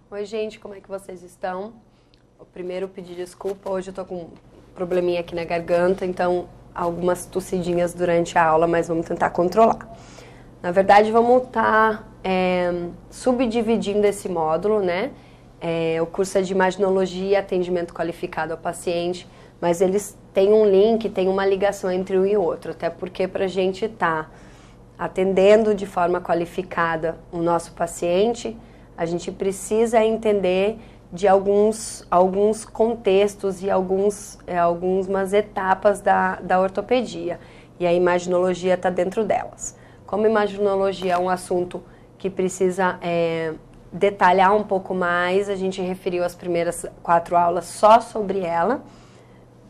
Oi, gente, como é que vocês estão? Primeiro, pedir desculpa, hoje eu tô com um probleminha aqui na garganta, então algumas tossidinhas durante a aula, mas vamos tentar controlar. Na verdade, vamos estar subdividindo esse módulo, né? O curso é de imaginologia e atendimento qualificado ao paciente, mas eles têm um link, tem uma ligação entre um e outro, até porque para a gente estar atendendo de forma qualificada o nosso paciente, a gente precisa entender de alguns contextos e algumas etapas da ortopedia. E a imaginologia está dentro delas. Como a imaginologia é um assunto que precisa detalhar um pouco mais, a gente referiu as primeiras 4 aulas só sobre ela.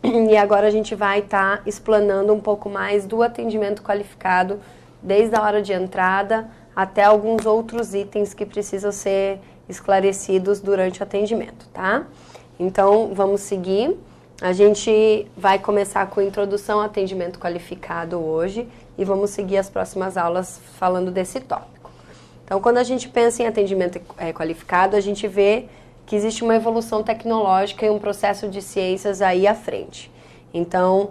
E agora a gente vai estar explanando um pouco mais do atendimento qualificado, desde a hora de entrada até alguns outros itens que precisam ser esclarecidos durante o atendimento, tá? Então, vamos seguir. A gente vai começar com a introdução ao atendimento qualificado hoje e vamos seguir as próximas aulas falando desse tópico. Então, quando a gente pensa em atendimento qualificado, a gente vê que existe uma evolução tecnológica e um processo de ciências aí à frente. Então,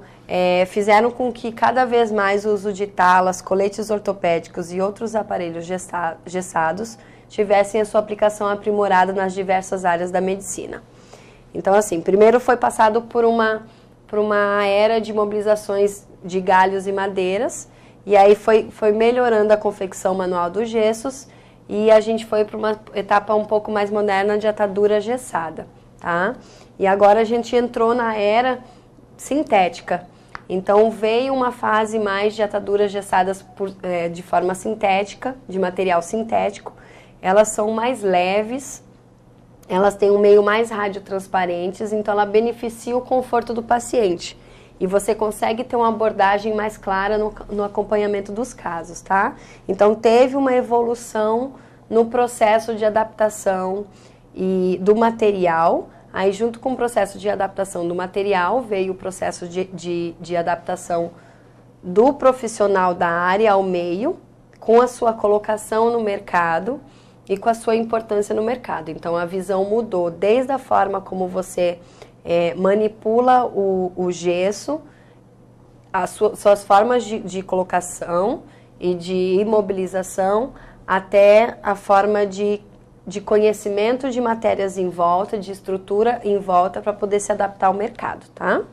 fizeram com que cada vez mais o uso de talas, coletes ortopédicos e outros aparelhos gessados tivessem a sua aplicação aprimorada nas diversas áreas da medicina. Então, assim, primeiro foi passado por uma era de mobilizações de galhos e madeiras, e aí foi melhorando a confecção manual dos gessos, e a gente foi para uma etapa um pouco mais moderna de atadura gessada, tá? E agora a gente entrou na era sintética. Então veio uma fase mais de ataduras gessadas de forma sintética, de material sintético. Elas são mais leves, elas têm um meio mais radiotransparentes, então ela beneficia o conforto do paciente. E você consegue ter uma abordagem mais clara no acompanhamento dos casos, tá? Então teve uma evolução no processo de adaptação do material. Aí, junto com o processo de adaptação do material, veio o processo de adaptação do profissional da área ao meio, com a sua colocação no mercado e com a sua importância no mercado. Então, a visão mudou desde a forma como você manipula o gesso, suas formas de colocação e de imobilização, até a forma de conhecimento de matérias em volta, de estrutura em volta, para poder se adaptar ao mercado, tá?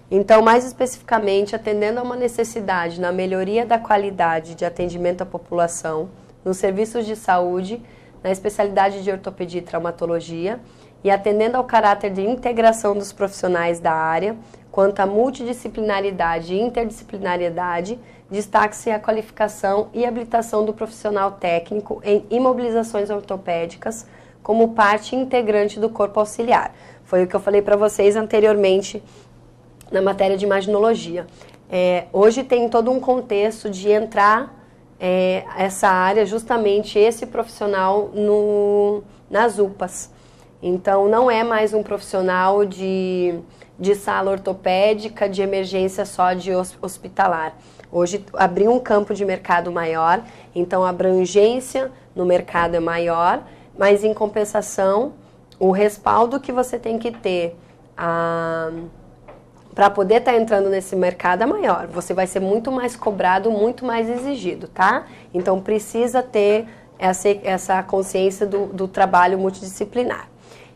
Então, mais especificamente, atendendo a uma necessidade na melhoria da qualidade de atendimento à população, nos serviços de saúde, na especialidade de ortopedia e traumatologia, e atendendo ao caráter de integração dos profissionais da área, quanto à multidisciplinaridade e interdisciplinariedade, destaque-se a qualificação e habilitação do profissional técnico em imobilizações ortopédicas como parte integrante do corpo auxiliar. Foi o que eu falei para vocês anteriormente na matéria de imaginologia. Hoje tem todo um contexto de entrar essa área, justamente esse profissional nas UPAs. Então, não é mais um profissional de sala ortopédica, de emergência só de hospitalar. Hoje abriu um campo de mercado maior, então a abrangência no mercado é maior, mas em compensação, o respaldo que você tem que ter para poder estar entrando nesse mercado é maior. Você vai ser muito mais cobrado, muito mais exigido, tá? Então precisa ter essa consciência do trabalho multidisciplinar.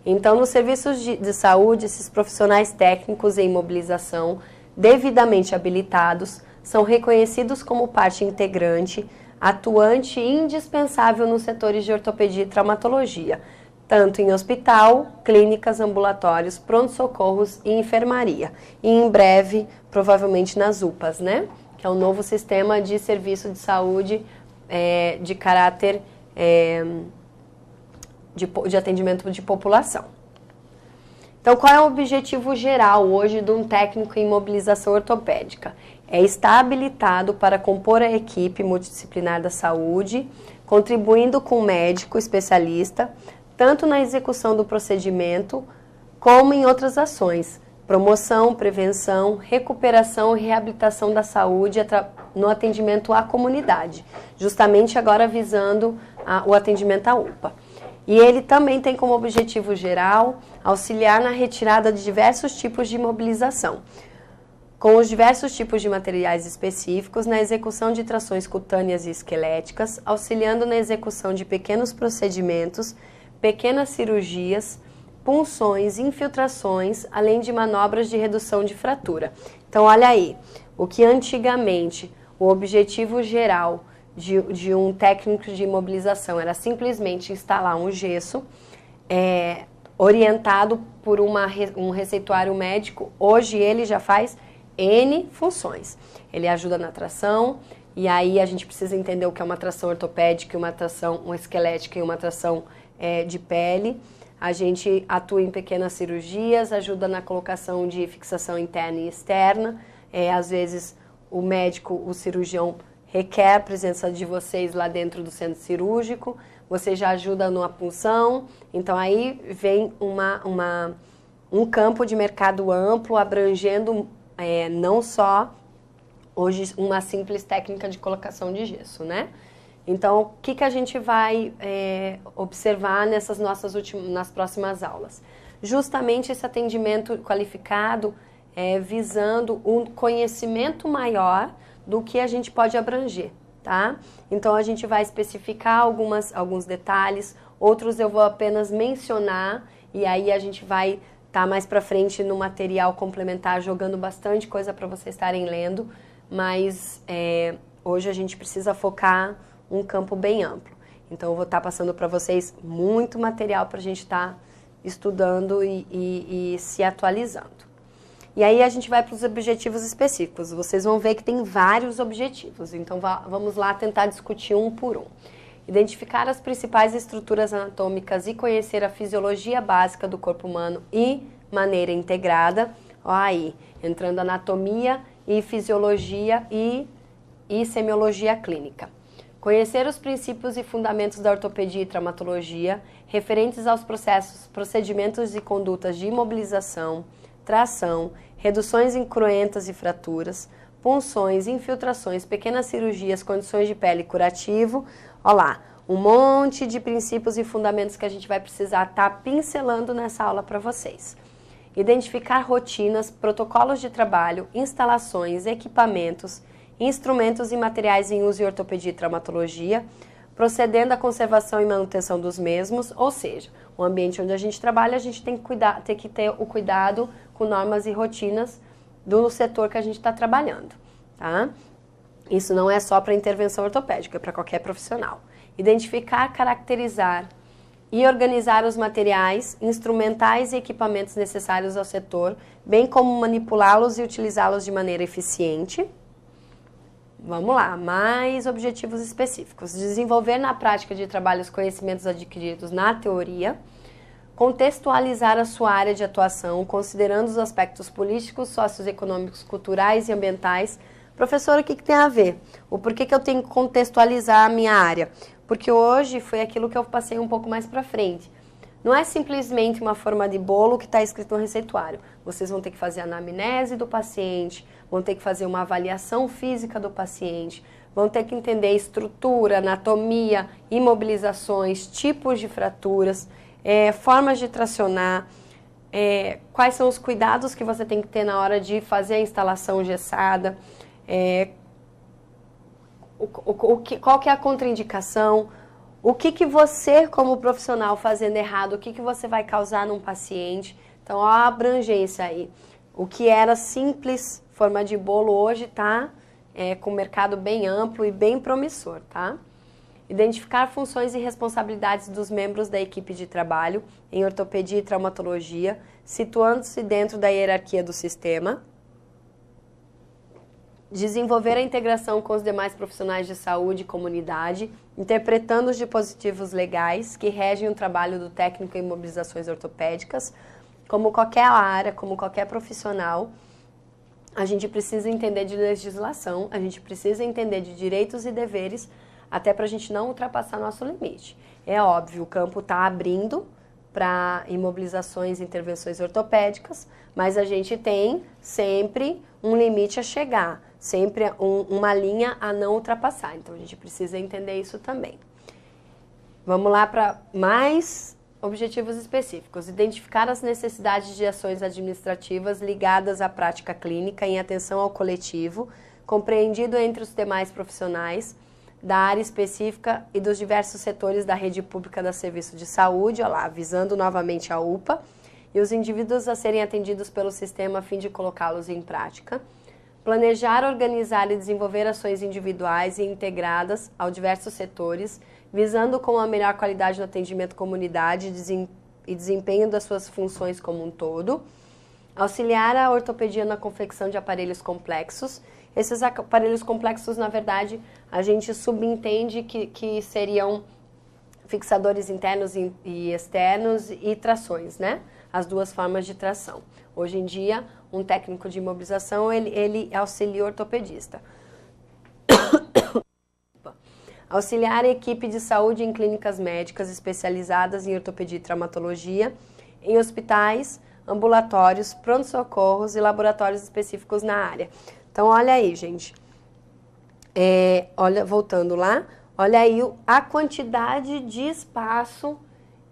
Então, nos serviços de saúde, esses profissionais técnicos em imobilização, devidamente habilitados, são reconhecidos como parte integrante, atuante e indispensável nos setores de ortopedia e traumatologia, tanto em hospital, clínicas, ambulatórios, pronto-socorros e enfermaria. E em breve, provavelmente nas UPAs, né? Que é um novo sistema de serviço de saúde de caráter de atendimento de população. Então, qual é o objetivo geral hoje de um técnico em imobilização ortopédica? É estar habilitado para compor a equipe multidisciplinar da saúde, contribuindo com o médico especialista, tanto na execução do procedimento, como em outras ações, promoção, prevenção, recuperação e reabilitação da saúde no atendimento à comunidade, justamente agora visando o atendimento à UPA. E ele também tem como objetivo geral auxiliar na retirada de diversos tipos de imobilização, com os diversos tipos de materiais específicos, na execução de trações cutâneas e esqueléticas, auxiliando na execução de pequenos procedimentos, pequenas cirurgias, punções, infiltrações, além de manobras de redução de fratura. Então, olha aí, o que antigamente o objetivo geral de um técnico de imobilização era simplesmente instalar um gesso orientado por um receituário médico, hoje ele já faz N funções. Ele ajuda na tração, e aí a gente precisa entender o que é uma tração ortopédica, uma tração esquelética e uma tração de pele. A gente atua em pequenas cirurgias, ajuda na colocação de fixação interna e externa. Às vezes o médico, o cirurgião, requer a presença de vocês lá dentro do centro cirúrgico, você já ajuda numa punção, então aí vem um campo de mercado amplo, abrangendo não só hoje uma simples técnica de colocação de gesso, né? Então, o que a gente vai observar nas próximas aulas? Justamente esse atendimento qualificado visando um conhecimento maior do que a gente pode abranger, tá? Então, a gente vai especificar alguns detalhes, outros eu vou apenas mencionar, e aí a gente vai estar mais pra frente no material complementar, jogando bastante coisa para vocês estarem lendo, mas hoje a gente precisa focar um campo bem amplo. Então, eu vou estar passando para vocês muito material para a gente estar estudando e se atualizando. E aí a gente vai para os objetivos específicos. Vocês vão ver que tem vários objetivos, então vamos lá tentar discutir um por um. Identificar as principais estruturas anatômicas e conhecer a fisiologia básica do corpo humano e maneira integrada. Ó aí, entrando anatomia e fisiologia e semiologia clínica. Conhecer os princípios e fundamentos da ortopedia e traumatologia, referentes aos procedimentos e condutas de imobilização, tração, reduções incruentas e fraturas, punções, infiltrações, pequenas cirurgias, condições de pele curativo. Olha lá, um monte de princípios e fundamentos que a gente vai precisar estar pincelando nessa aula para vocês. Identificar rotinas, protocolos de trabalho, instalações, equipamentos, instrumentos e materiais em uso em ortopedia e traumatologia, procedendo à conservação e manutenção dos mesmos, ou seja, o ambiente onde a gente trabalha, a gente tem que ter o cuidado com normas e rotinas do setor que a gente está trabalhando, tá? Isso não é só para intervenção ortopédica, é para qualquer profissional. Identificar, caracterizar e organizar os materiais, instrumentais e equipamentos necessários ao setor, bem como manipulá-los e utilizá-los de maneira eficiente. Vamos lá, mais objetivos específicos. Desenvolver na prática de trabalho os conhecimentos adquiridos na teoria. Contextualizar a sua área de atuação, considerando os aspectos políticos, socioeconômicos, culturais e ambientais. Professor, o que tem a ver? O porquê que eu tenho que contextualizar a minha área? Porque hoje foi aquilo que eu passei um pouco mais para frente. Não é simplesmente uma forma de bolo que está escrito no receituário. Vocês vão ter que fazer a anamnese do paciente, vão ter que fazer uma avaliação física do paciente, vão ter que entender estrutura, anatomia, imobilizações, tipos de fraturas, formas de tracionar, quais são os cuidados que você tem que ter na hora de fazer a instalação engessada, qual que é a contraindicação, o que você, como profissional, fazendo errado, o que você vai causar num paciente. Então, ó, a abrangência aí. O que era simples, forma de bolo, hoje está com um mercado bem amplo e bem promissor, tá? Identificar funções e responsabilidades dos membros da equipe de trabalho em ortopedia e traumatologia, situando-se dentro da hierarquia do sistema. Desenvolver a integração com os demais profissionais de saúde e comunidade, interpretando os dispositivos legais que regem o trabalho do técnico em imobilizações ortopédicas. Como qualquer área, como qualquer profissional, a gente precisa entender de legislação, a gente precisa entender de direitos e deveres, até para a gente não ultrapassar nosso limite. É óbvio, o campo está abrindo para imobilizações e intervenções ortopédicas, mas a gente tem sempre um limite a chegar, sempre uma linha a não ultrapassar. Então, a gente precisa entender isso também. Vamos lá para mais objetivos específicos. Identificar as necessidades de ações administrativas ligadas à prática clínica em atenção ao coletivo, compreendido entre os demais profissionais da área específica e dos diversos setores da rede pública da serviço de saúde, olha lá, visando novamente a UPA, e os indivíduos a serem atendidos pelo sistema a fim de colocá-los em prática. Planejar, organizar e desenvolver ações individuais e integradas aos diversos setores, visando com a melhor qualidade no atendimento à comunidade e desempenho das suas funções como um todo. Auxiliar a ortopedia na confecção de aparelhos complexos. Esses aparelhos complexos, na verdade, a gente subentende que seriam fixadores internos e externos e trações, né? As duas formas de tração. Hoje em dia, um técnico de imobilização, ele auxilia o ortopedista. Auxiliar a equipe de saúde em clínicas médicas especializadas em ortopedia e traumatologia, em hospitais, ambulatórios, pronto-socorros e laboratórios específicos na área. Então, olha aí, gente. Voltando lá, olha aí a quantidade de espaço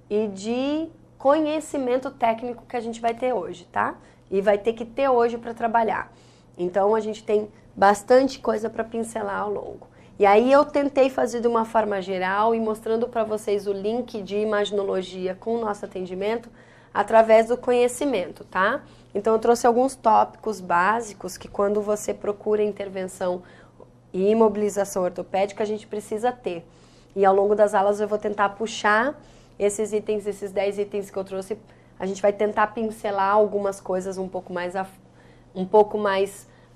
e de conhecimento técnico que a gente vai ter hoje, tá? E vai ter que ter hoje para trabalhar. Então, a gente tem bastante coisa para pincelar ao longo. E aí eu tentei fazer de uma forma geral e mostrando para vocês o link de imaginologia com o nosso atendimento através do conhecimento, tá? Então eu trouxe alguns tópicos básicos que quando você procura intervenção e imobilização ortopédica a gente precisa ter. E ao longo das aulas eu vou tentar puxar esses itens, esses 10 itens que eu trouxe, a gente vai tentar pincelar algumas coisas um pouco mais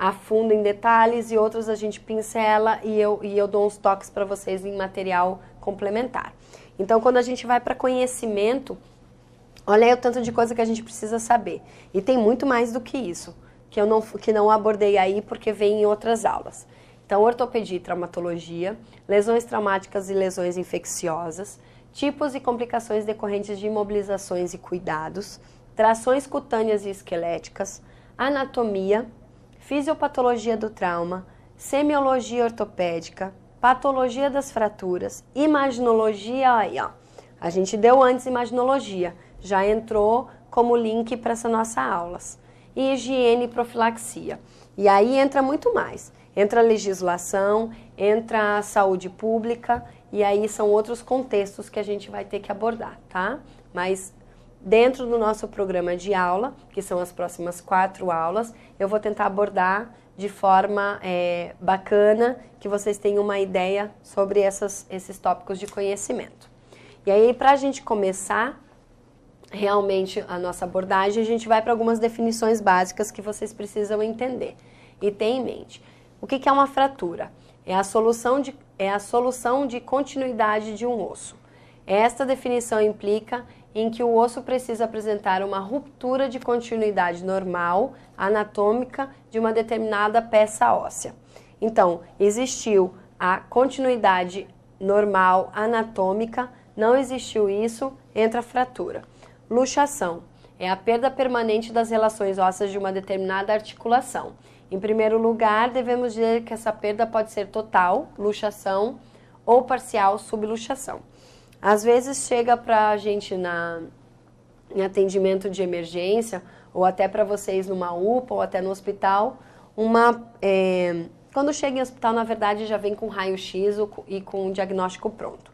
a fundo em detalhes e outros a gente pincela e eu dou uns toques para vocês em material complementar. Então, quando a gente vai para conhecimento, olha aí o tanto de coisa que a gente precisa saber. E tem muito mais do que isso, que não abordei aí porque vem em outras aulas. Então, ortopedia e traumatologia, lesões traumáticas e lesões infecciosas, tipos e complicações decorrentes de imobilizações e cuidados, trações cutâneas e esqueléticas, anatomia, fisiopatologia do trauma, semiologia ortopédica, patologia das fraturas, imaginologia, aí ó, a gente deu antes imaginologia, já entrou como link para essa nossa aulas, e higiene e profilaxia. E aí entra muito mais, entra a legislação, entra a saúde pública, e aí são outros contextos que a gente vai ter que abordar, tá? Mas dentro do nosso programa de aula, que são as próximas 4 aulas, eu vou tentar abordar de forma bacana, que vocês tenham uma ideia sobre esses tópicos de conhecimento. E aí, para a gente começar realmente a nossa abordagem, a gente vai para algumas definições básicas que vocês precisam entender e ter em mente. O que é uma fratura? É a solução de continuidade de um osso. Esta definição implica em que o osso precisa apresentar uma ruptura de continuidade normal, anatômica, de uma determinada peça óssea. Então, existiu a continuidade normal, anatômica, não existiu isso, entra a fratura. Luxação é a perda permanente das relações ósseas de uma determinada articulação. Em primeiro lugar, devemos dizer que essa perda pode ser total, luxação, ou parcial, subluxação. Às vezes chega para a gente em atendimento de emergência, ou até para vocês numa UPA, ou até no hospital, quando chega em hospital, na verdade, já vem com raio-x e com um diagnóstico pronto.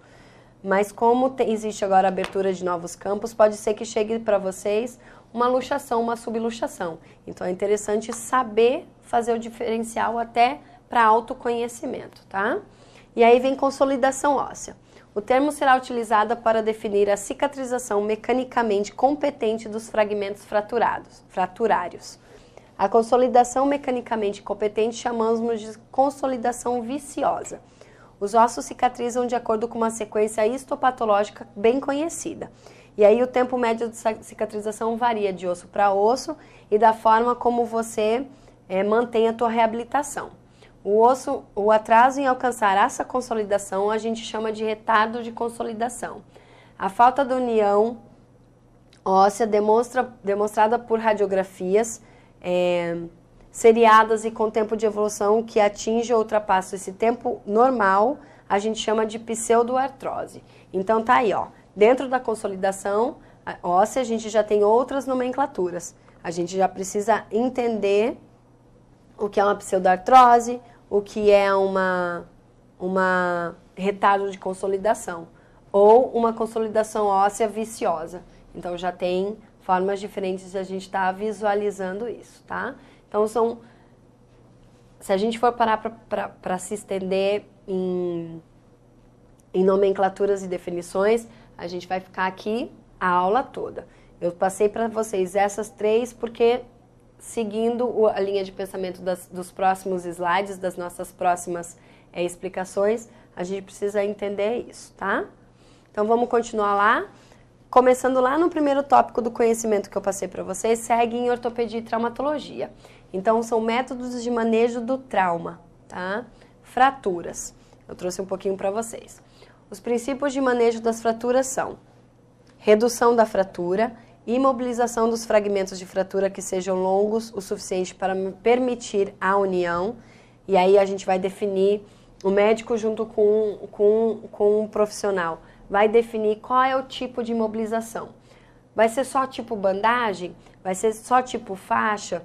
Mas como existe agora a abertura de novos campos, pode ser que chegue para vocês uma luxação, uma subluxação. Então é interessante saber fazer o diferencial até para autoconhecimento, tá? E aí vem consolidação óssea. O termo será utilizado para definir a cicatrização mecanicamente competente dos fragmentos fraturários. A consolidação mecanicamente competente chamamos de consolidação viciosa. Os ossos cicatrizam de acordo com uma sequência histopatológica bem conhecida. E aí o tempo médio de cicatrização varia de osso para osso e da forma como você mantém a tua reabilitação. O atraso em alcançar essa consolidação a gente chama de retardo de consolidação. A falta de união óssea demonstrada por radiografias seriadas e com tempo de evolução que atinge ou ultrapassa esse tempo normal, a gente chama de pseudoartrose. Então tá aí, ó, dentro da consolidação óssea a gente já tem outras nomenclaturas. A gente já precisa entender o que é uma pseudoartrose, o que é uma retardo de consolidação ou uma consolidação óssea viciosa. Então já tem formas diferentes de a gente estar visualizando isso, tá? Então se a gente for parar para se estender em nomenclaturas e definições, a gente vai ficar aqui a aula toda. Eu passei para vocês essas 3 porque, seguindo a linha de pensamento dos próximos slides, das nossas próximas explicações, a gente precisa entender isso, tá? Então vamos continuar lá. Começando lá no primeiro tópico do conhecimento que eu passei para vocês, segue em ortopedia e traumatologia. Então são métodos de manejo do trauma, tá? Fraturas. Eu trouxe um pouquinho para vocês. Os princípios de manejo das fraturas são redução da fratura, imobilização dos fragmentos de fratura que sejam longos o suficiente para permitir a união, e aí a gente vai definir, o médico junto com um profissional, vai definir qual é o tipo de imobilização. Vai ser só tipo bandagem? Vai ser só tipo faixa?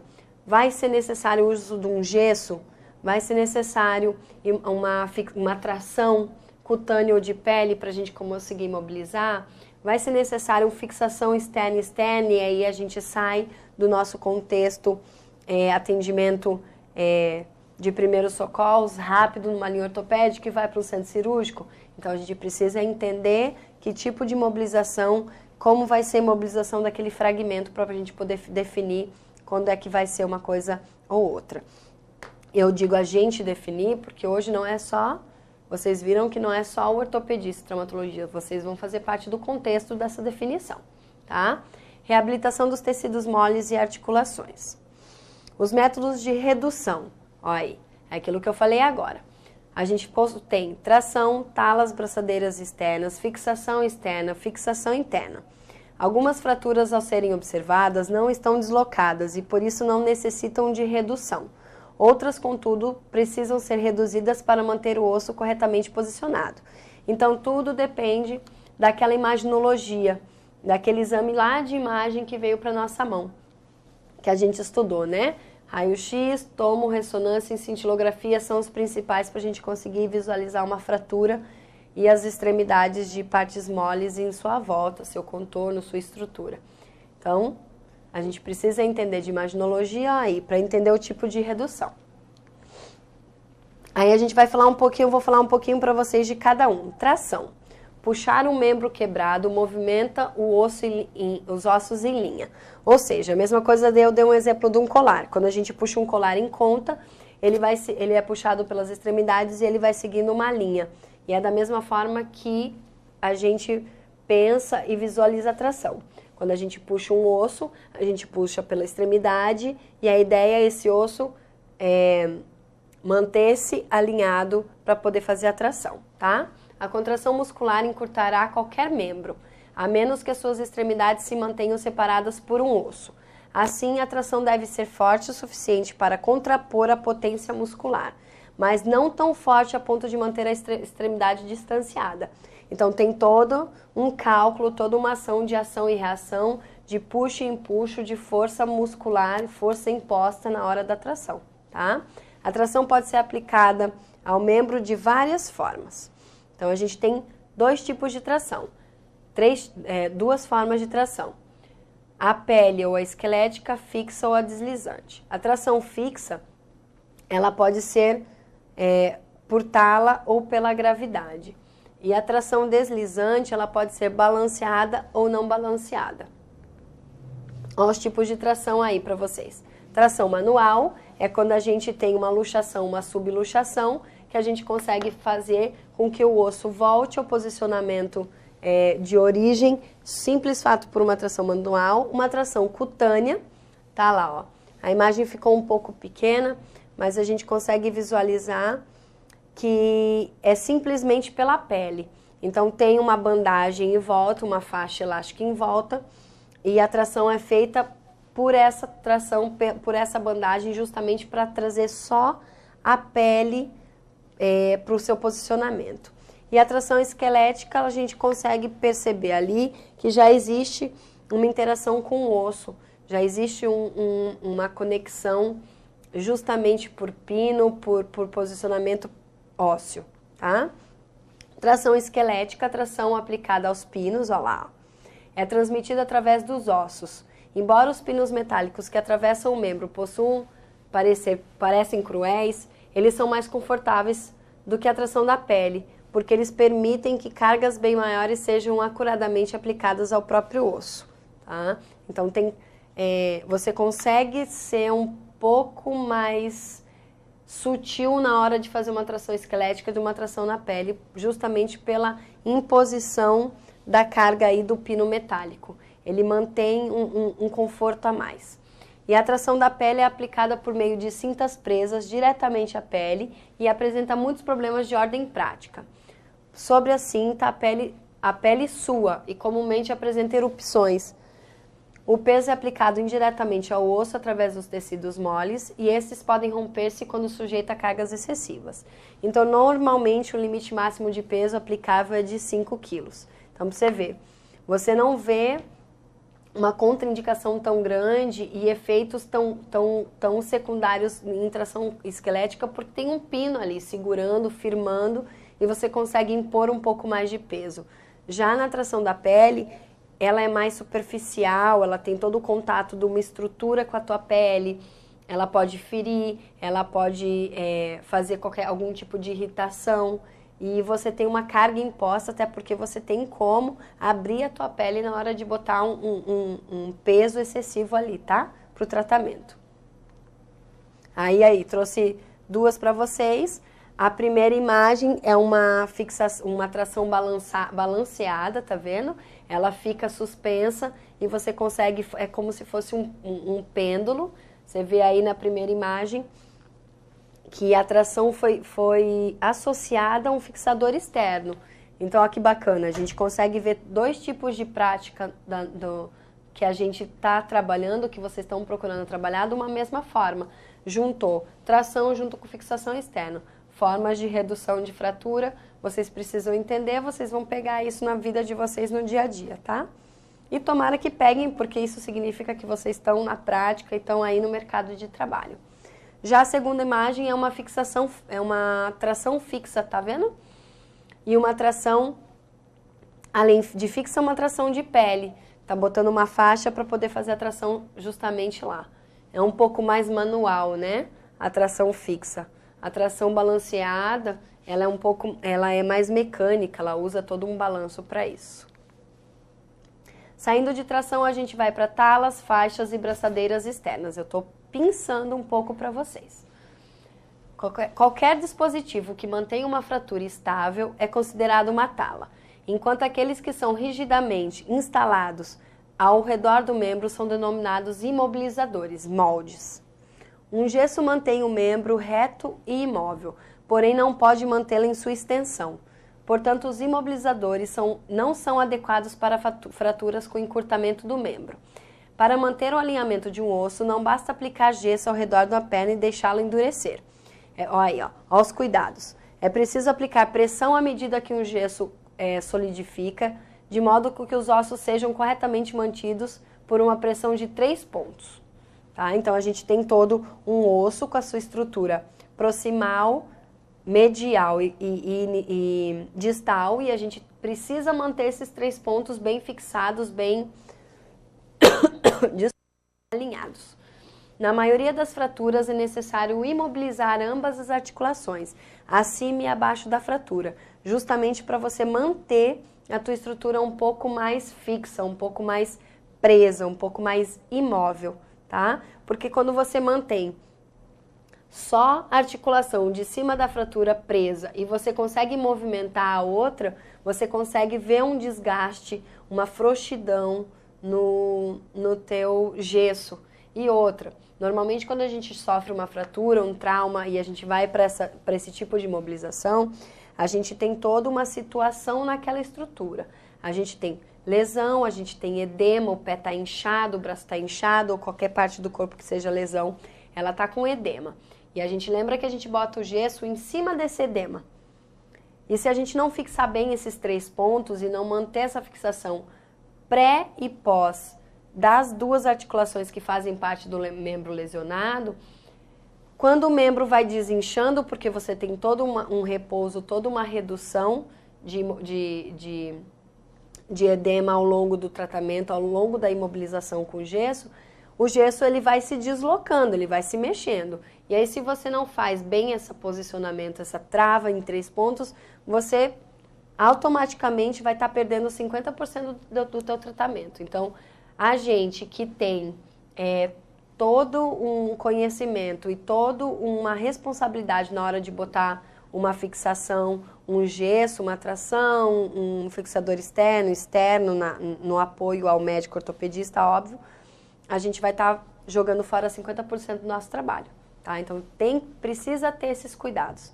Vai ser necessário o uso de um gesso? Vai ser necessário uma tração cutânea ou de pele para a gente conseguir imobilizar? Vai ser necessário fixação externa e aí a gente sai do nosso contexto atendimento de primeiros socorros, rápido numa linha ortopédica e vai para um centro cirúrgico. Então a gente precisa entender que tipo de imobilização, como vai ser a imobilização daquele fragmento para a gente poder definir quando é que vai ser uma coisa ou outra. Eu digo a gente definir porque hoje não é só... Vocês viram que não é só o ortopedista e traumatologia, vocês vão fazer parte do contexto dessa definição, tá? Reabilitação dos tecidos moles e articulações. Os métodos de redução, olha aí, é aquilo que eu falei agora. A gente tem tração, talas, braçadeiras externas, fixação externa, fixação interna. Algumas fraturas, ao serem observadas, não estão deslocadas e por isso não necessitam de redução. Outras, contudo, precisam ser reduzidas para manter o osso corretamente posicionado. Então, tudo depende daquela imaginologia, daquele exame lá de imagem que veio para nossa mão, que a gente estudou, né? Raio-X, tomo, ressonância e cintilografia são os principais para a gente conseguir visualizar uma fratura e as extremidades de partes moles em sua volta, seu contorno, sua estrutura. Então, a gente precisa entender de imaginologia aí, para entender o tipo de redução. Aí a gente vai falar um pouquinho, eu vou falar um pouquinho para vocês de cada um. Tração. Puxar um membro quebrado movimenta o osso os ossos em linha. Ou seja, a mesma coisa eu dei um exemplo de um colar. Quando a gente puxa um colar em conta, ele é puxado pelas extremidades e ele vai seguindo uma linha. E é da mesma forma que a gente pensa e visualiza a tração. Quando a gente puxa um osso, a gente puxa pela extremidade e a ideia é esse osso manter-se alinhado para poder fazer a tração, tá? A contração muscular encurtará qualquer membro, a menos que as suas extremidades se mantenham separadas por um osso. Assim, a tração deve ser forte o suficiente para contrapor a potência muscular, mas não tão forte a ponto de manter a extremidade distanciada. Então tem todo um cálculo, toda uma ação de ação e reação, de puxo e empuxo, de força muscular, força imposta na hora da tração, tá? A tração pode ser aplicada ao membro de várias formas. Então a gente tem 2 tipos de tração, 2 formas de tração. A pele ou a esquelética, fixa ou a deslizante. A tração fixa, ela pode ser por tala ou pela gravidade. E a tração deslizante, ela pode ser balanceada ou não balanceada. Olha os tipos de tração aí para vocês. Tração manual é quando a gente tem uma luxação, uma subluxação, que a gente consegue fazer com que o osso volte ao posicionamento de origem, simples fato por uma tração manual. Uma tração cutânea, tá lá, ó. A imagem ficou um pouco pequena, mas a gente consegue visualizar que é simplesmente pela pele. Então tem uma bandagem em volta, uma faixa elástica em volta, e a tração é feita por essa tração, por essa bandagem, justamente para trazer só a pele para o seu posicionamento. E a tração esquelética, a gente consegue perceber ali que já existe uma interação com o osso, já existe uma conexão justamente por pino, por posicionamento ósseo, tá? Tração esquelética, tração aplicada aos pinos, ó lá, é transmitida através dos ossos. Embora os pinos metálicos que atravessam o membro parecem cruéis, eles são mais confortáveis do que a tração da pele, porque eles permitem que cargas bem maiores sejam acuradamente aplicadas ao próprio osso, tá? Então você consegue ser um pouco mais sutil na hora de fazer uma tração esquelética de uma tração na pele, justamente pela imposição da carga aí do pino metálico. Ele mantém um conforto a mais. E a tração da pele é aplicada por meio de cintas presas diretamente à pele e apresenta muitos problemas de ordem prática. Sobre a cinta, a pele sua e comumente apresenta erupções. O peso é aplicado indiretamente ao osso através dos tecidos moles e esses podem romper-se quando sujeita a cargas excessivas. Então, normalmente, o limite máximo de peso aplicável é de 5 kg. Então, para você ver, você não vê uma contraindicação tão grande e efeitos tão secundários em tração esquelética porque tem um pino ali segurando, firmando e você consegue impor um pouco mais de peso. Já na tração da pele, ela é mais superficial, ela tem todo o contato de uma estrutura com a tua pele, ela pode ferir, ela pode fazer algum tipo de irritação e você tem uma carga imposta até porque você tem como abrir a tua pele na hora de botar um peso excessivo ali, tá? Para o tratamento. Aí, trouxe duas para vocês. A primeira imagem é uma tração balanceada, tá vendo? Ela fica suspensa e você consegue, é como se fosse um pêndulo. Você vê aí na primeira imagem que a tração foi associada a um fixador externo. Então, olha que bacana, a gente consegue ver dois tipos de prática que a gente está trabalhando, que vocês estão procurando trabalhar, de uma mesma forma. Juntou tração junto com fixação externa. Formas de redução de fratura, vocês precisam entender, vocês vão pegar isso na vida de vocês no dia a dia, tá? E tomara que peguem, porque isso significa que vocês estão na prática e estão aí no mercado de trabalho. Já a segunda imagem é uma tração fixa, tá vendo? E uma tração, além de fixa, uma tração de pele. Tá botando uma faixa para poder fazer a tração justamente lá. É um pouco mais manual, né? A tração fixa. A tração balanceada, ela é mais mecânica, ela usa todo um balanço para isso. Saindo de tração, a gente vai para talas, faixas e braçadeiras externas. Eu estou pensando um pouco para vocês. Qualquer dispositivo que mantenha uma fratura estável é considerado uma tala, enquanto aqueles que são rigidamente instalados ao redor do membro são denominados imobilizadores, moldes. Um gesso mantém o membro reto e imóvel, porém não pode mantê-lo em sua extensão. Portanto, os imobilizadores não são adequados para fraturas com encurtamento do membro. Para manter o alinhamento de um osso, não basta aplicar gesso ao redor da perna e deixá-lo endurecer. Olha os cuidados. É preciso aplicar pressão à medida que o gesso solidifica, de modo que os ossos sejam corretamente mantidos por uma pressão de 3 pontos. Tá? Então, a gente tem todo um osso com a sua estrutura proximal, medial e distal, e a gente precisa manter esses 3 pontos bem fixados, bem alinhados. Na maioria das fraturas é necessário imobilizar ambas as articulações, acima e abaixo da fratura, justamente para você manter a tua estrutura um pouco mais fixa, um pouco mais presa, um pouco mais imóvel, tá? Porque quando você mantém só a articulação de cima da fratura presa e você consegue movimentar a outra, você consegue ver um desgaste, uma frouxidão no teu gesso. E outra, normalmente quando a gente sofre uma fratura, um trauma e a gente vai para esse tipo de mobilização, a gente tem toda uma situação naquela estrutura. A gente tem lesão, a gente tem edema, o pé está inchado, o braço está inchado ou qualquer parte do corpo que seja lesão, ela está com edema. E a gente lembra que a gente bota o gesso em cima desse edema. E se a gente não fixar bem esses 3 pontos e não manter essa fixação pré e pós das 2 articulações que fazem parte do membro lesionado, quando o membro vai desinchando, porque você tem todo um repouso, toda uma redução de edema ao longo do tratamento, ao longo da imobilização com gesso, o gesso ele vai se deslocando, ele vai se mexendo. E aí se você não faz bem esse posicionamento, essa trava em 3 pontos, você automaticamente vai estar perdendo 50% do teu tratamento. Então, a gente que tem todo um conhecimento e toda uma responsabilidade na hora de botar uma fixação, um gesso, uma tração, um fixador externo no apoio ao médico ortopedista, óbvio, a gente vai estar jogando fora 50% do nosso trabalho, tá? Então, precisa ter esses cuidados.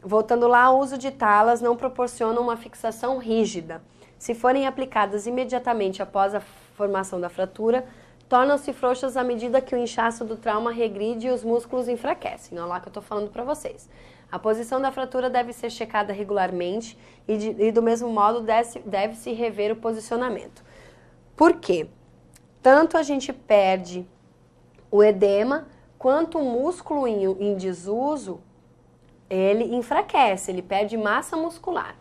Voltando lá, o uso de talas não proporciona uma fixação rígida. Se forem aplicadas imediatamente após a formação da fratura, tornam-se frouxas à medida que o inchaço do trauma regride e os músculos enfraquecem. Olha lá que eu estou falando para vocês. A posição da fratura deve ser checada regularmente e do mesmo modo deve-se rever o posicionamento. Por quê? Tanto a gente perde o edema, quanto o músculo em desuso, ele enfraquece, ele perde massa muscular.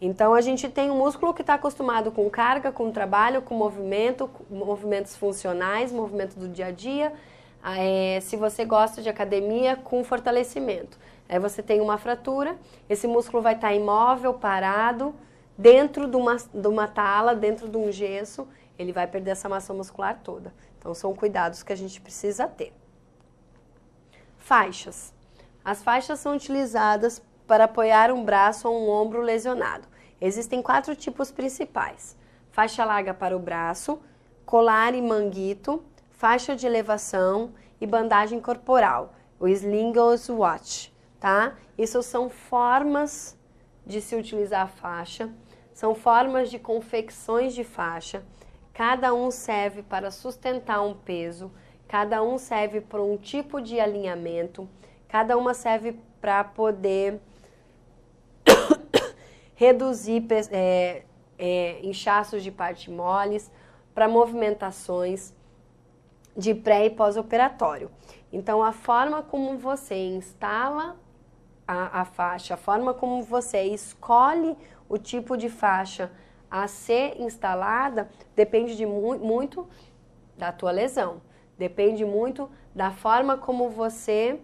Então, a gente tem um músculo que está acostumado com carga, com trabalho, com movimento, movimentos funcionais, movimento do dia a dia. Se você gosta de academia, com fortalecimento. Aí você tem uma fratura, esse músculo vai estar imóvel, parado, dentro de uma tala, dentro de um gesso, ele vai perder essa massa muscular toda. Então, são cuidados que a gente precisa ter. Faixas. As faixas são utilizadas para apoiar um braço ou um ombro lesionado. Existem 4 tipos principais: faixa larga para o braço, colar e manguito, faixa de elevação e bandagem corporal, o Slinger's Watch, tá? Isso são formas de se utilizar a faixa, são formas de confecções de faixa, cada um serve para sustentar um peso, cada um serve para um tipo de alinhamento, cada uma serve para poder reduzir inchaços de parte moles, para movimentações de pré e pós-operatório. Então, a forma como você instala a faixa, a forma como você escolhe o tipo de faixa a ser instalada, depende muito da tua lesão, depende muito da forma como você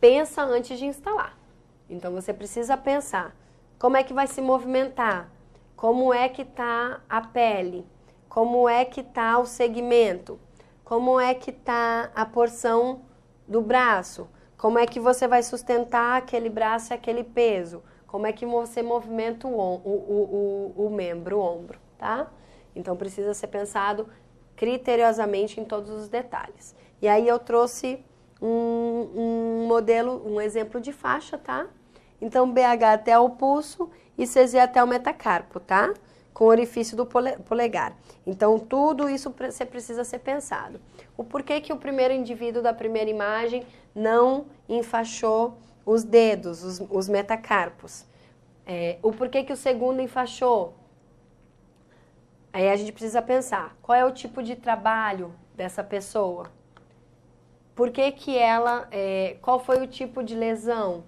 pensa antes de instalar. Então, você precisa pensar como é que vai se movimentar, como é que está a pele, como é que está o segmento, como é que está a porção do braço, como é que você vai sustentar aquele braço e aquele peso, como é que você movimenta o membro, o ombro, tá? Então, precisa ser pensado criteriosamente em todos os detalhes. E aí eu trouxe um modelo, um exemplo de faixa, tá? Então, BH até o pulso e CZ até o metacarpo, tá? Com o orifício do polegar. Então, tudo isso você precisa ser pensado. O porquê que o primeiro indivíduo da primeira imagem não enfaixou os dedos, os metacarpos? O porquê que o segundo enfaixou? Aí a gente precisa pensar, qual é o tipo de trabalho dessa pessoa? Por que que ela, qual foi o tipo de lesão?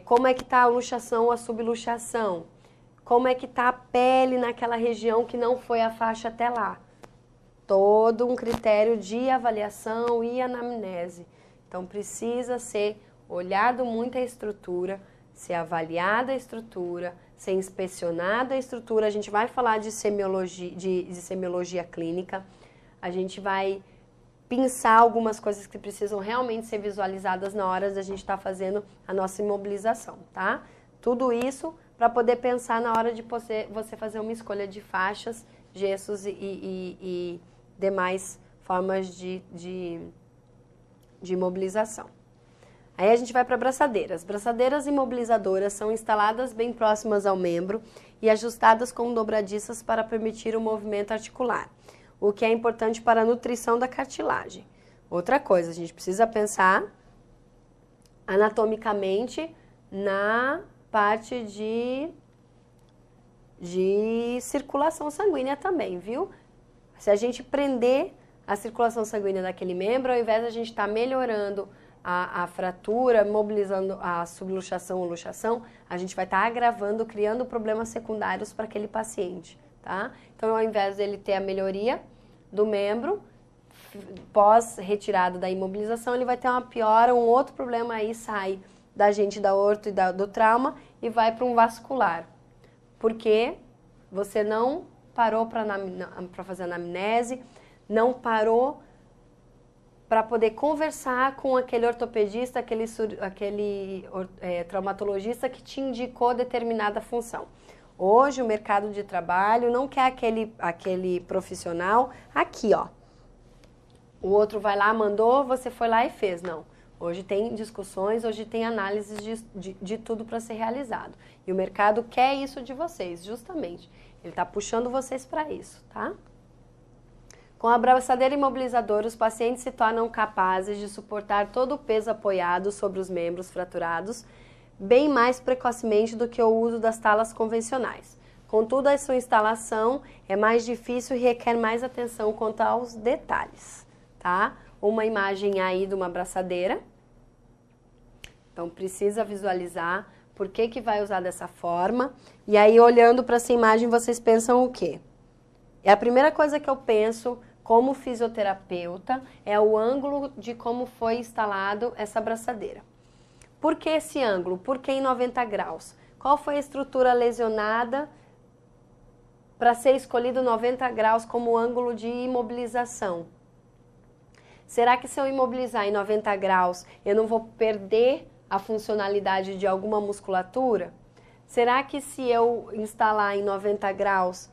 Como é que está a luxação ou a subluxação? Como é que está a pele naquela região que não foi a faixa até lá? Todo um critério de avaliação e anamnese. Então, precisa ser olhado muito a estrutura, ser avaliada a estrutura, ser inspecionada a estrutura. A gente vai falar de semiologia clínica, a gente vai pensar algumas coisas que precisam realmente ser visualizadas na hora da gente estar fazendo a nossa imobilização, tá? Tudo isso para poder pensar na hora de você fazer uma escolha de faixas, gessos e demais formas de imobilização. Aí a gente vai para braçadeiras. Braçadeiras imobilizadoras são instaladas bem próximas ao membro e ajustadas com dobradiças para permitir o movimento articular, o que é importante para a nutrição da cartilagem. Outra coisa, a gente precisa pensar anatomicamente na parte de circulação sanguínea também, viu? Se a gente prender a circulação sanguínea daquele membro, ao invés de a gente estar melhorando a fratura, mobilizando a subluxação ou luxação, a gente vai estar agravando, criando problemas secundários para aquele paciente, tá? Então, ao invés dele ter a melhoria do membro, pós retirada da imobilização, ele vai ter uma piora, um outro problema aí sai da gente da orto e do trauma e vai para um vascular. Porque você não parou para fazer anamnese, não parou para poder conversar com aquele ortopedista, aquele traumatologista que te indicou determinada função. Hoje o mercado de trabalho não quer aquele profissional aqui, ó. O outro vai lá, mandou, você foi lá e fez. Não. Hoje tem discussões, hoje tem análises de tudo para ser realizado. E o mercado quer isso de vocês, justamente. Ele está puxando vocês para isso, tá? Com a abraçadeira imobilizadora, os pacientes se tornam capazes de suportar todo o peso apoiado sobre os membros fraturados, bem mais precocemente do que o uso das talas convencionais. Contudo, a sua instalação é mais difícil e requer mais atenção quanto aos detalhes, tá? Uma imagem aí de uma abraçadeira. Então, precisa visualizar por que vai usar dessa forma. E aí, olhando para essa imagem, vocês pensam o quê? É a primeira coisa que eu penso como fisioterapeuta é o ângulo de como foi instalado essa abraçadeira. Por que esse ângulo? Por que em 90 graus? Qual foi a estrutura lesionada para ser escolhido 90 graus como ângulo de imobilização? Será que se eu imobilizar em 90 graus, eu não vou perder a funcionalidade de alguma musculatura? Será que se eu instalar em 90 graus,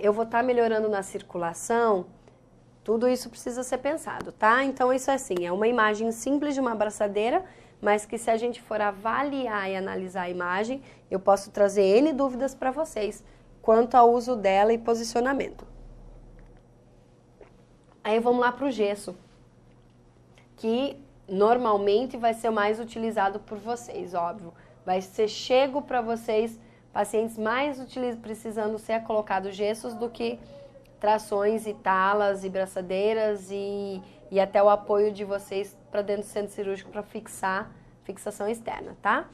eu vou estar melhorando na circulação? Tudo isso precisa ser pensado, tá? Então isso é assim, é uma imagem simples de uma abraçadeira, mas que se a gente for avaliar e analisar a imagem, eu posso trazer N dúvidas para vocês quanto ao uso dela e posicionamento. Aí vamos lá para o gesso, que normalmente vai ser o mais utilizado por vocês, óbvio. Vai ser chego para vocês, pacientes mais precisando ser colocados gessos do que trações e talas e braçadeiras e até o apoio de vocês para dentro do centro cirúrgico para fixação externa, tá?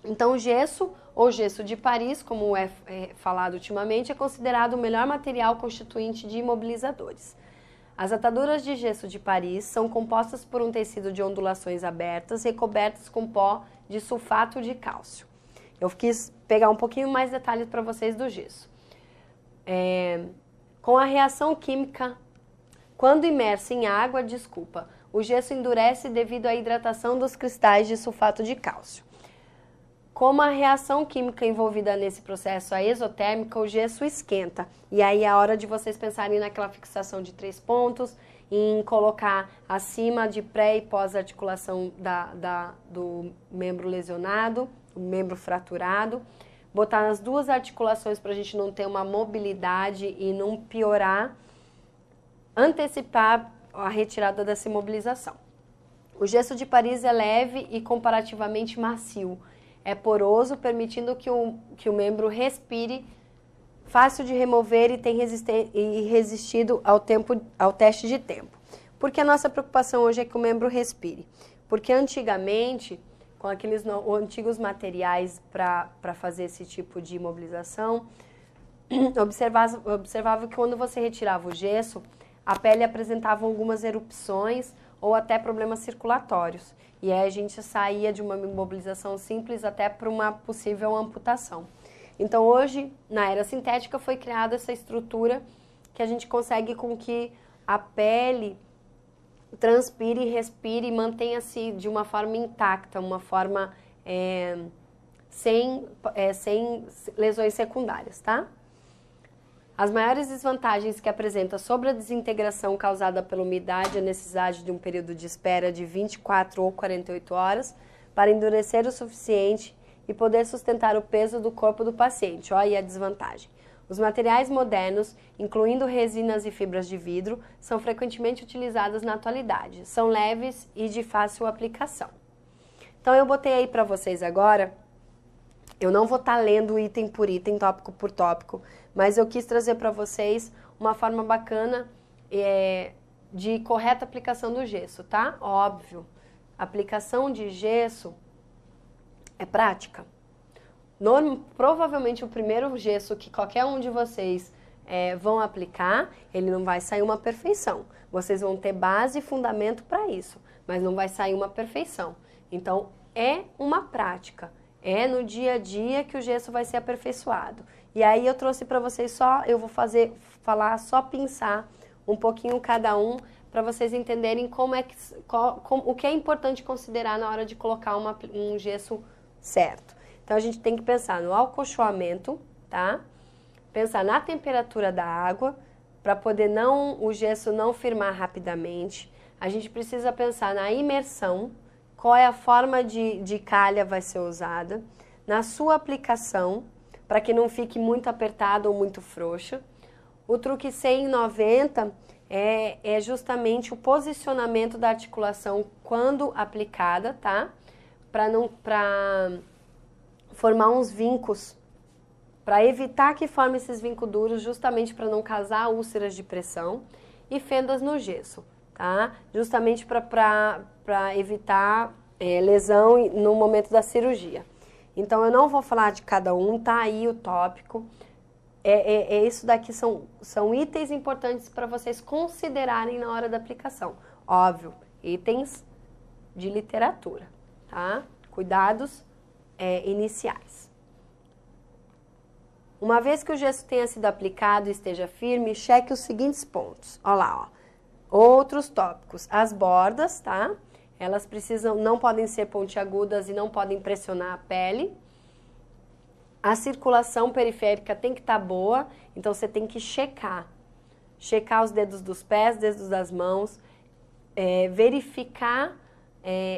Então o gesso, ou gesso de Paris, como é falado ultimamente, é considerado o melhor material constituinte de imobilizadores. As ataduras de gesso de Paris são compostas por um tecido de ondulações abertas recobertas com pó de sulfato de cálcio. Eu quis pegar um pouquinho mais detalhes para vocês do gesso. Com a reação química, quando imerso em água, o gesso endurece devido à hidratação dos cristais de sulfato de cálcio. Como a reação química envolvida nesse processo é exotérmica, o gesso esquenta. E aí é a hora de vocês pensarem naquela fixação de 3 pontos, em colocar acima de pré e pós-articulação do membro lesionado, o membro fraturado. Botar nas duas articulações para a gente não ter uma mobilidade e não piorar, antecipar a retirada dessa imobilização. O gesso de Paris é leve e comparativamente macio. É poroso, permitindo que o membro respire, fácil de remover e tem resistido ao teste de tempo. Por que a nossa preocupação hoje é que o membro respire? Porque antigamente, com aqueles antigos materiais para fazer esse tipo de imobilização, observava que quando você retirava o gesso, a pele apresentava algumas erupções ou até problemas circulatórios. E aí a gente saía de uma imobilização simples até para uma possível amputação. Então hoje, na era sintética, foi criada essa estrutura que a gente consegue com que a pele transpire, respire e mantenha-se de uma forma intacta, uma forma sem lesões secundárias, tá? As maiores desvantagens que apresenta sobre a desintegração causada pela umidade é a necessidade de um período de espera de 24 ou 48 horas para endurecer o suficiente e poder sustentar o peso do corpo do paciente. Olha aí a desvantagem. Os materiais modernos, incluindo resinas e fibras de vidro, são frequentemente utilizados na atualidade. São leves e de fácil aplicação. Então eu botei aí para vocês agora, eu não vou estar lendo item por item, tópico por tópico, mas eu quis trazer para vocês uma forma bacana de correta aplicação do gesso, tá? Óbvio, aplicação de gesso é prática. Provavelmente o primeiro gesso que qualquer um de vocês vão aplicar, ele não vai sair uma perfeição. Vocês vão ter base e fundamento para isso, mas não vai sair uma perfeição. Então, é uma prática, é no dia a dia que o gesso vai ser aperfeiçoado. E aí eu trouxe para vocês eu vou só pensar um pouquinho cada um, para vocês entenderem o que é importante considerar na hora de colocar um gesso certo. Então, a gente tem que pensar no acolchoamento, tá? Pensar na temperatura da água, para poder o gesso não firmar rapidamente. A gente precisa pensar na imersão, qual é a forma de calha vai ser usada, na sua aplicação, para que não fique muito apertado ou muito frouxa. O truque 100 em 90 é justamente o posicionamento da articulação quando aplicada, tá? Para formar uns vincos, para evitar que forme esses vincos duros, justamente para não causar úlceras de pressão e fendas no gesso, tá? Justamente para evitar lesão no momento da cirurgia. Então, eu não vou falar de cada um, tá aí o tópico. Isso daqui são itens importantes para vocês considerarem na hora da aplicação. Óbvio, itens de literatura, tá? Cuidados iniciais. Uma vez que o gesso tenha sido aplicado e esteja firme, cheque os seguintes pontos. Olha lá, ó. Outros tópicos. As bordas, tá? Elas não podem ser pontiagudas e não podem pressionar a pele. A circulação periférica tem que estar boa, então você tem que checar. Checar os dedos dos pés, dedos das mãos, verificar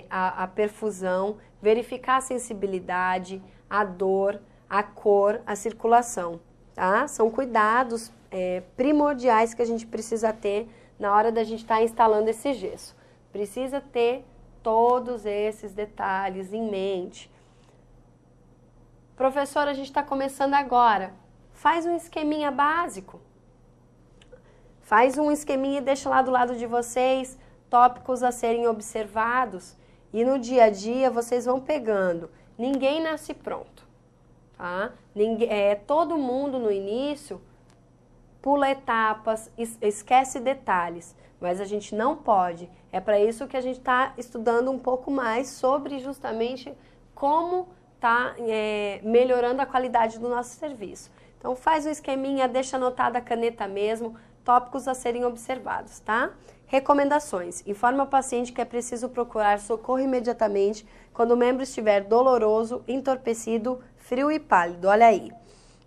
a perfusão, verificar a sensibilidade, a dor, a cor, a circulação, tá? São cuidados primordiais que a gente precisa ter na hora da gente estar instalando esse gesso. Precisa ter todos esses detalhes em mente. Professora, a gente está começando agora. Faz um esqueminha básico. Faz um esqueminha e deixa lá do lado de vocês tópicos a serem observados. E no dia a dia vocês vão pegando. Ninguém nasce pronto, tá? Todo mundo no início pula etapas, esquece detalhes. Mas a gente não pode. É para isso que a gente está estudando um pouco mais sobre justamente como tá melhorando a qualidade do nosso serviço. Então, faz um esqueminha, deixa anotada a caneta mesmo, tópicos a serem observados, tá? Recomendações. Informa o paciente que é preciso procurar socorro imediatamente quando o membro estiver doloroso, entorpecido, frio e pálido. Olha aí.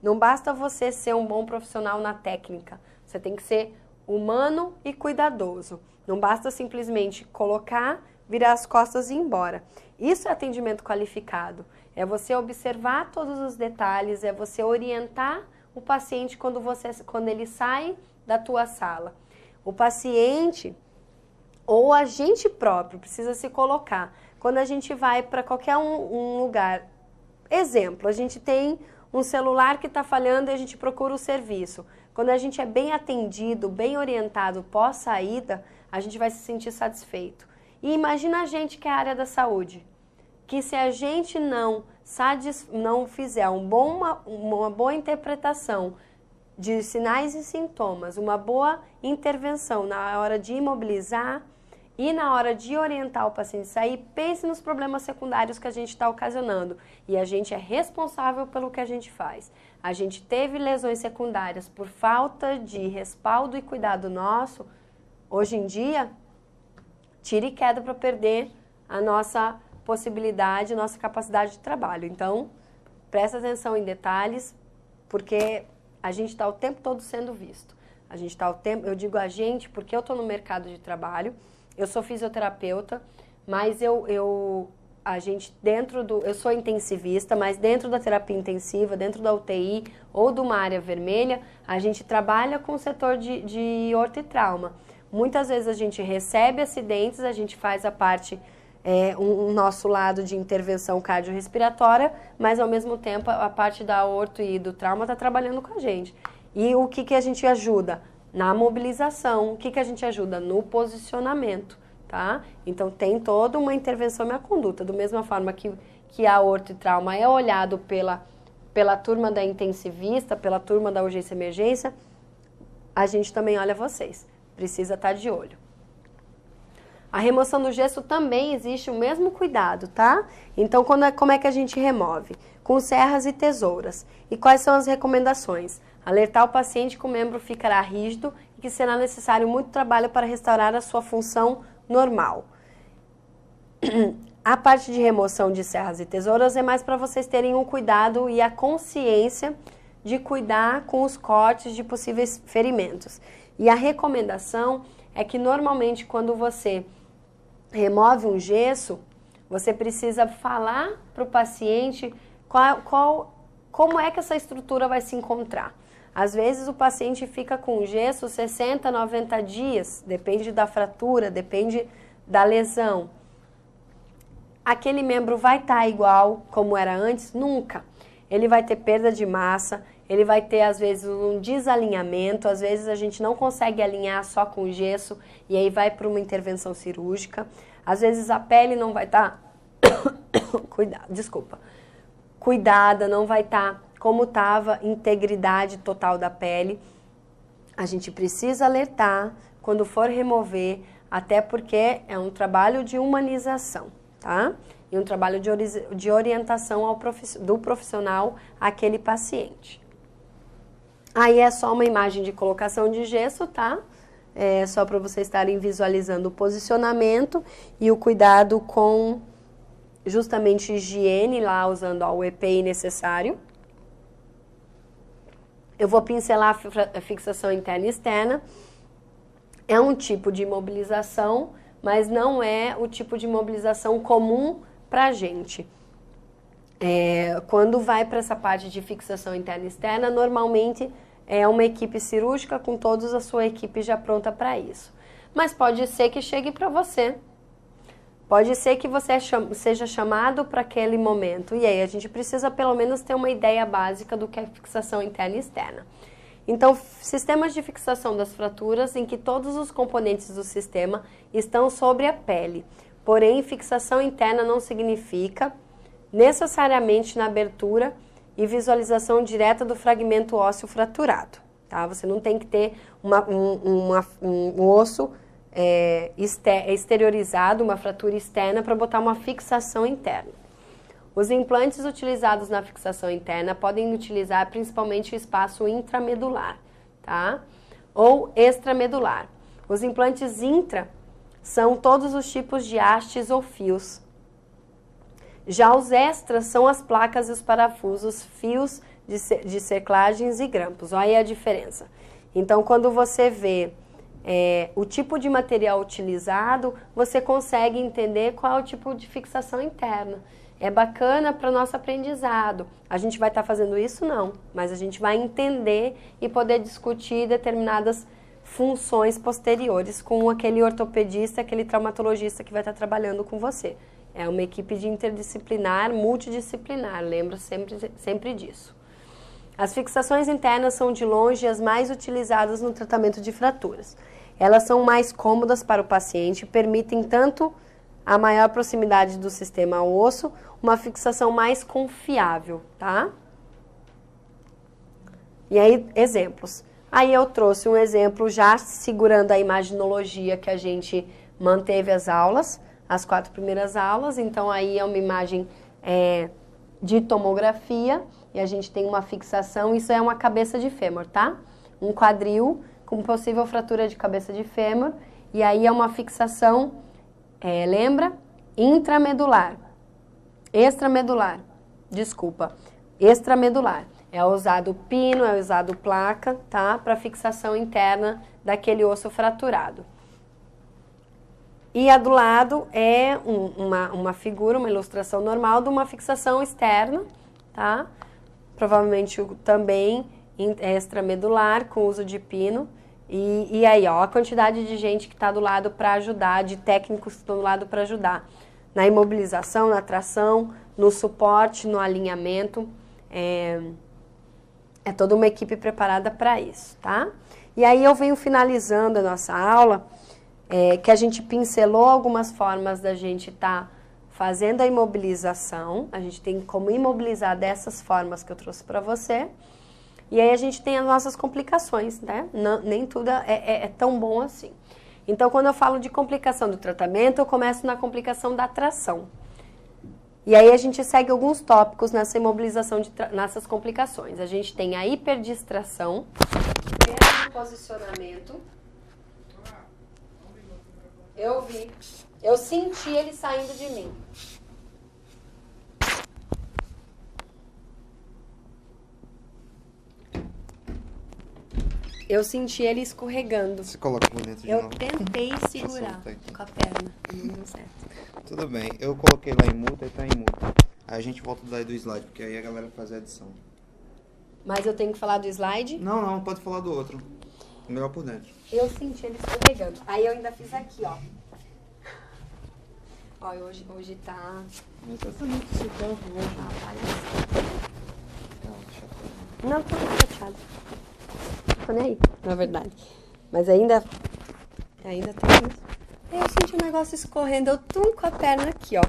Não basta você ser um bom profissional na técnica. Você tem que ser humano e cuidadoso. Não basta simplesmente colocar, virar as costas e ir embora. Isso é atendimento qualificado. É você observar todos os detalhes, é você orientar o paciente quando ele sai da tua sala. O paciente ou a gente próprio precisa se colocar. Quando a gente vai para qualquer um lugar, exemplo, a gente tem um celular que está falhando e a gente procura o serviço. Quando a gente é bem atendido, bem orientado pós-saída, a gente vai se sentir satisfeito. E imagina a gente que é a área da saúde, que se a gente não fizer uma boa interpretação de sinais e sintomas, uma boa intervenção na hora de imobilizar e na hora de orientar o paciente a sair, pense nos problemas secundários que a gente está ocasionando. E a gente é responsável pelo que a gente faz. A gente teve lesões secundárias por falta de respaldo e cuidado nosso. Hoje em dia, tira e queda para perder a nossa possibilidade, a nossa capacidade de trabalho. Então, presta atenção em detalhes, porque a gente está o tempo todo sendo visto. A gente está eu digo a gente porque eu estou no mercado de trabalho, eu sou fisioterapeuta, mas eu a gente eu sou intensivista, mas dentro da terapia intensiva, dentro da UTI ou de uma área vermelha, a gente trabalha com o setor de orto e trauma. Muitas vezes a gente recebe acidentes, a gente faz a parte, um nosso lado de intervenção cardiorrespiratória, mas ao mesmo tempo a parte da orto e do trauma está trabalhando com a gente. E o que a gente ajuda? Na mobilização. O que a gente ajuda? No posicionamento, tá? Então tem toda uma intervenção na conduta. Da mesma forma que a orto e trauma é olhado pela turma da intensivista, pela turma da urgência e emergência, a gente também olha vocês. Precisa estar de olho. A remoção do gesso também existe o mesmo cuidado, tá? Então, como é que a gente remove? Com serras e tesouras. E quais são as recomendações? Alertar o paciente que o membro ficará rígido e que será necessário muito trabalho para restaurar a sua função normal. A parte de remoção de serras e tesouras é mais para vocês terem um cuidado e a consciência de cuidar com os cortes de possíveis ferimentos. E a recomendação é que normalmente quando você remove um gesso, você precisa falar para o paciente como é que essa estrutura vai se encontrar. Às vezes o paciente fica com gesso 60, 90 dias, depende da fratura, depende da lesão. Aquele membro vai estar igual como era antes? Nunca. Ele vai ter perda de massa, ele vai ter às vezes um desalinhamento, às vezes a gente não consegue alinhar só com gesso e aí vai para uma intervenção cirúrgica. Às vezes a pele não vai estar cuidada, não vai estar como estava, integridade total da pele. A gente precisa alertar quando for remover, até porque é um trabalho de humanização, tá? E um trabalho de orientação do profissional àquele paciente. Aí é só uma imagem de colocação de gesso, tá? É só para vocês estarem visualizando o posicionamento e o cuidado com justamente higiene, lá usando o EPI necessário. Eu vou pincelar a fixação interna e externa. É um tipo de imobilização, mas não é o tipo de imobilização comum para a gente. Quando vai para essa parte de fixação interna e externa, normalmente é uma equipe cirúrgica com toda a sua equipe já pronta para isso. Mas pode ser que chegue para você. Pode ser que você seja chamado para aquele momento. E aí a gente precisa pelo menos ter uma ideia básica do que é fixação interna e externa. Então, sistemas de fixação das fraturas em que todos os componentes do sistema estão sobre a pele. Porém, fixação interna não significa necessariamente na abertura e visualização direta do fragmento ósseo fraturado, tá? Você não tem que ter um osso exteriorizado, uma fratura externa para botar uma fixação interna. Os implantes utilizados na fixação interna podem utilizar principalmente o espaço intramedular, tá? Ou extramedular. Os implantes intra são todos os tipos de hastes ou fios. Já os extras são as placas e os parafusos, fios de cerclagens e grampos. Olha aí a diferença. Então, quando você vê o tipo de material utilizado, você consegue entender qual é o tipo de fixação interna. É bacana para o nosso aprendizado. A gente vai estar fazendo isso? Não. Mas a gente vai entender e poder discutir determinadas funções posteriores com aquele ortopedista, aquele traumatologista que vai estar trabalhando com você. É uma equipe de interdisciplinar, multidisciplinar, lembra sempre disso. As fixações internas são de longe as mais utilizadas no tratamento de fraturas. Elas são mais cômodas para o paciente, permitem tanto a maior proximidade do sistema ao osso, uma fixação mais confiável, tá? E aí, exemplos. Aí eu trouxe um exemplo já segurando a imaginologia que a gente manteve as aulas, as 4 primeiras aulas. Então aí é uma imagem de tomografia e a gente tem uma fixação, isso é uma cabeça de fêmur, tá? Um quadril com possível fratura de cabeça de fêmur e aí é uma fixação, lembra? Intramedular, extramedular, extramedular. É usado pino, é usado placa, tá? Para fixação interna daquele osso fraturado. E a do lado é uma figura, uma ilustração normal de uma fixação externa, tá? Provavelmente também extramedular, com uso de pino. E aí, ó, a quantidade de gente que está do lado para ajudar, de técnicos que estão do lado para ajudar. Na imobilização, na tração, no suporte, no alinhamento. É toda uma equipe preparada para isso, tá? E aí eu venho finalizando a nossa aula, que a gente pincelou algumas formas da gente estar fazendo a imobilização. A gente tem como imobilizar dessas formas que eu trouxe para você. E aí a gente tem as nossas complicações, né? Nem tudo é tão bom assim. Então, quando eu falo de complicação do tratamento, eu começo na complicação da tração. E aí a gente segue alguns tópicos nessa imobilização, nessas complicações. A gente tem a hiperdistração, perda de posicionamento. Eu vi. Eu senti ele saindo de mim. Eu senti ele escorregando. Você coloca por dentro de Eu novo. tentei segurar com a perna, não deu certo. Tudo bem, eu coloquei lá em multa e tá em multa. Aí a gente volta daí do slide, porque aí a galera faz a edição. Mas eu tenho que falar do slide? Não, pode falar do outro. Melhor por dentro. Eu senti ele escorregando. Aí eu ainda fiz aqui, ó. Ó, hoje tá... Exatamente esse carro hoje. Não, tô chateada. Tô nem aí, na verdade. Mas ainda tem isso. Aí eu senti o negócio escorrendo, eu com a perna aqui, ó.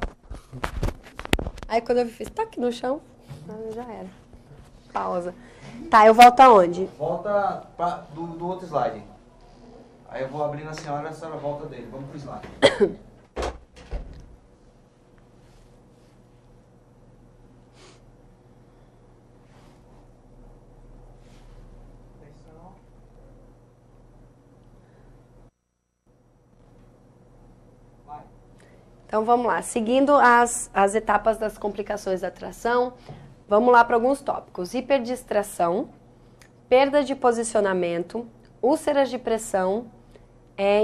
Aí quando eu fiz toque no chão, aí já era. Pausa. Tá, eu volto aonde? Volta do outro slide. Aí eu vou abrir na senhora e a senhora volta dele. Vamos pro slide. Então vamos lá, seguindo as etapas das complicações da tração, vamos lá para alguns tópicos. Hiperdistração, perda de posicionamento, úlceras de pressão,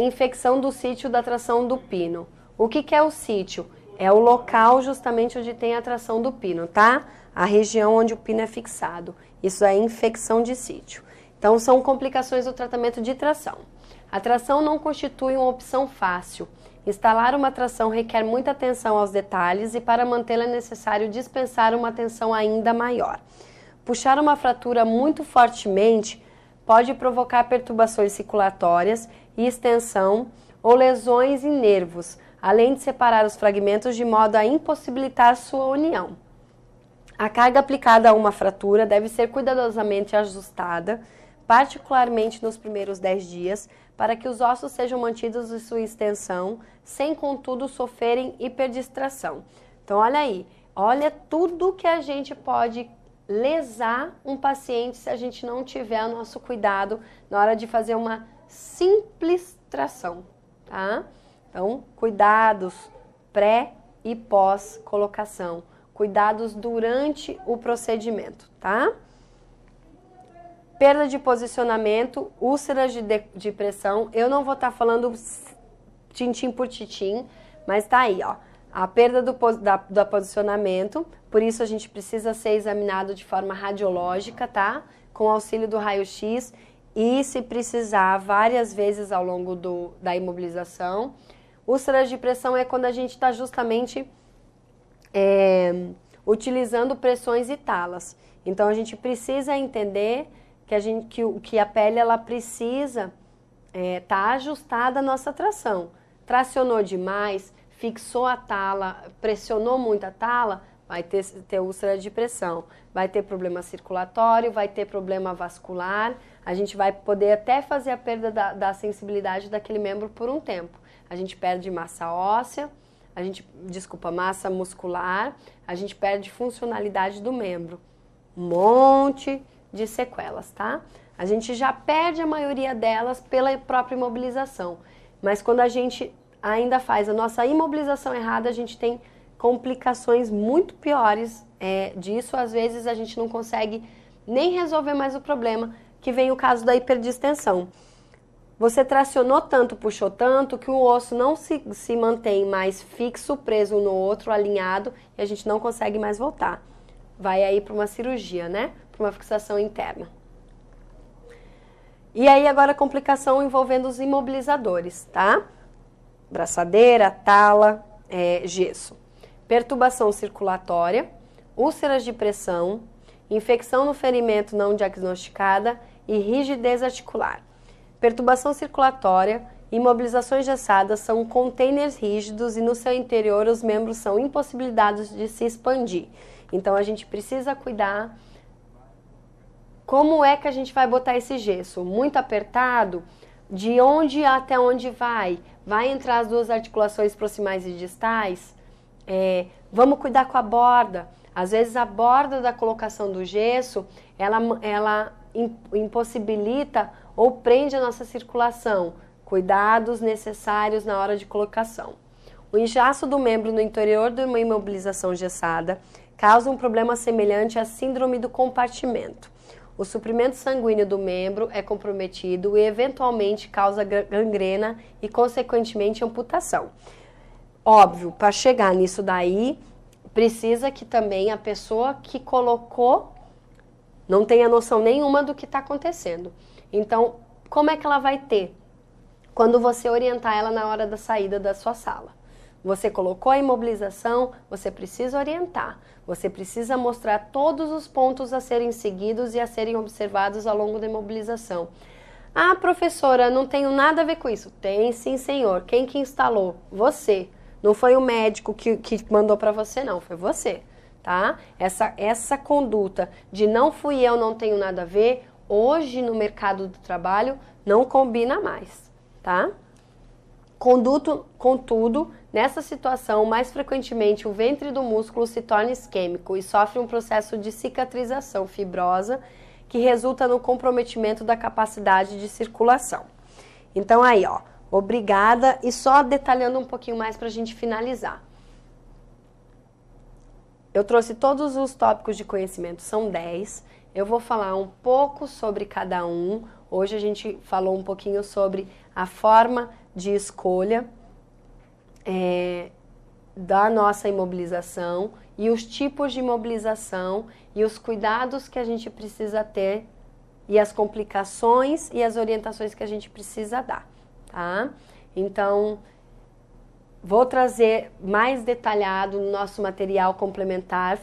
infecção do sítio da tração do pino. O que é o sítio? É o local justamente onde tem a tração do pino, tá? A região onde o pino é fixado. Isso é infecção de sítio. Então são complicações do tratamento de tração. A tração não constitui uma opção fácil. Instalar uma tração requer muita atenção aos detalhes e para mantê-la é necessário dispensar uma atenção ainda maior. Puxar uma fratura muito fortemente pode provocar perturbações circulatórias e extensão ou lesões em nervos, além de separar os fragmentos de modo a impossibilitar sua união. A carga aplicada a uma fratura deve ser cuidadosamente ajustada, particularmente nos primeiros 10 dias, para que os ossos sejam mantidos em sua extensão, sem contudo sofrerem hiperdistração. Então olha aí, olha tudo que a gente pode lesar um paciente se a gente não tiver o nosso cuidado na hora de fazer uma simples tração, tá? Então, cuidados pré e pós colocação, cuidados durante o procedimento, tá? Perda de posicionamento, úlceras de pressão. Eu não vou estar falando tintim por tintim, mas tá aí, ó. A perda do posicionamento, por isso a gente precisa ser examinado de forma radiológica, tá? Com auxílio do raio-x e, se precisar, várias vezes ao longo da imobilização. Úlceras de pressão é quando a gente está justamente utilizando pressões e talas. Então a gente precisa entender que a pele ela precisa tá ajustada à nossa tração. Tracionou demais, fixou a tala, pressionou muito a tala, vai ter úlcera de pressão, vai ter problema circulatório, vai ter problema vascular, a gente vai poder até fazer a perda da sensibilidade daquele membro por um tempo. A gente perde massa óssea, massa muscular, a gente perde funcionalidade do membro. Um monte de sequelas, tá? A gente já perde a maioria delas pela própria imobilização, mas quando a gente ainda faz a nossa imobilização errada, a gente tem complicações muito piores disso. Às vezes a gente não consegue nem resolver mais o problema, que vem o caso da hiperdistensão. você tracionou tanto, puxou tanto, que o osso não se mantém mais fixo, preso um no outro, alinhado, e a gente não consegue mais voltar. Vai aí para uma cirurgia, né? Para uma fixação interna. E aí agora a complicação envolvendo os imobilizadores, tá? Braçadeira, tala, gesso. Perturbação circulatória, úlceras de pressão, infecção no ferimento não diagnosticada e rigidez articular. Perturbação circulatória, imobilizações gessadas são containers rígidos e no seu interior os membros são impossibilitados de se expandir. Então a gente precisa cuidar. Como é que a gente vai botar esse gesso? Muito apertado? De onde até onde vai? Vai entrar as duas articulações proximais e distais? Vamos cuidar com a borda. Às vezes a borda da colocação do gesso, ela impossibilita ou prende a nossa circulação. Cuidados necessários na hora de colocação. O inchaço do membro no interior de uma imobilização gessada causa um problema semelhante à síndrome do compartimento. O suprimento sanguíneo do membro é comprometido e eventualmente causa gangrena e consequentemente amputação. Óbvio, para chegar nisso daí, precisa que também a pessoa que colocou não tenha noção nenhuma do que está acontecendo. Então, como é que ela vai ter? Quando você orientar ela na hora da saída da sua sala. Você colocou a imobilização, você precisa orientar. Você precisa mostrar todos os pontos a serem seguidos e a serem observados ao longo da imobilização. Ah, professora, não tenho nada a ver com isso. Tem sim, senhor. Quem que instalou? Você. Não foi o médico que mandou para você, não. Foi você, tá? Essa conduta de não fui eu, não tenho nada a ver, hoje no mercado do trabalho não combina mais, tá? Contudo, nessa situação, mais frequentemente o ventre do músculo se torna isquêmico e sofre um processo de cicatrização fibrosa que resulta no comprometimento da capacidade de circulação. Então aí, ó, obrigada, e só detalhando um pouquinho mais para a gente finalizar. Eu trouxe todos os tópicos de conhecimento, são 10. Eu vou falar um pouco sobre cada um. Hoje a gente falou um pouquinho sobre a forma de escolha da nossa imobilização e os tipos de imobilização e os cuidados que a gente precisa ter e as complicações e as orientações que a gente precisa dar, tá? Então, vou trazer mais detalhado no nosso material complementar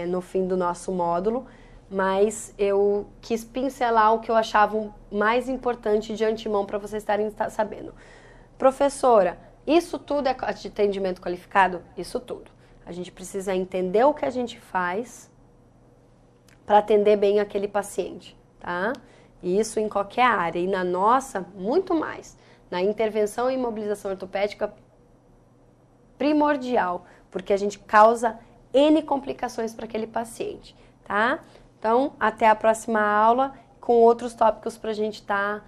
no fim do nosso módulo, mas eu quis pincelar o que eu achava mais importante de antemão para vocês estarem sabendo. Professora, isso tudo é de atendimento qualificado? Isso tudo. A gente precisa entender o que a gente faz para atender bem aquele paciente, tá? E isso em qualquer área. E na nossa, muito mais. Na intervenção e imobilização ortopédica, primordial, porque a gente causa N complicações para aquele paciente, tá? Então, até a próxima aula com outros tópicos para a gente estar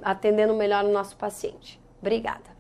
atendendo melhor o nosso paciente. Obrigada.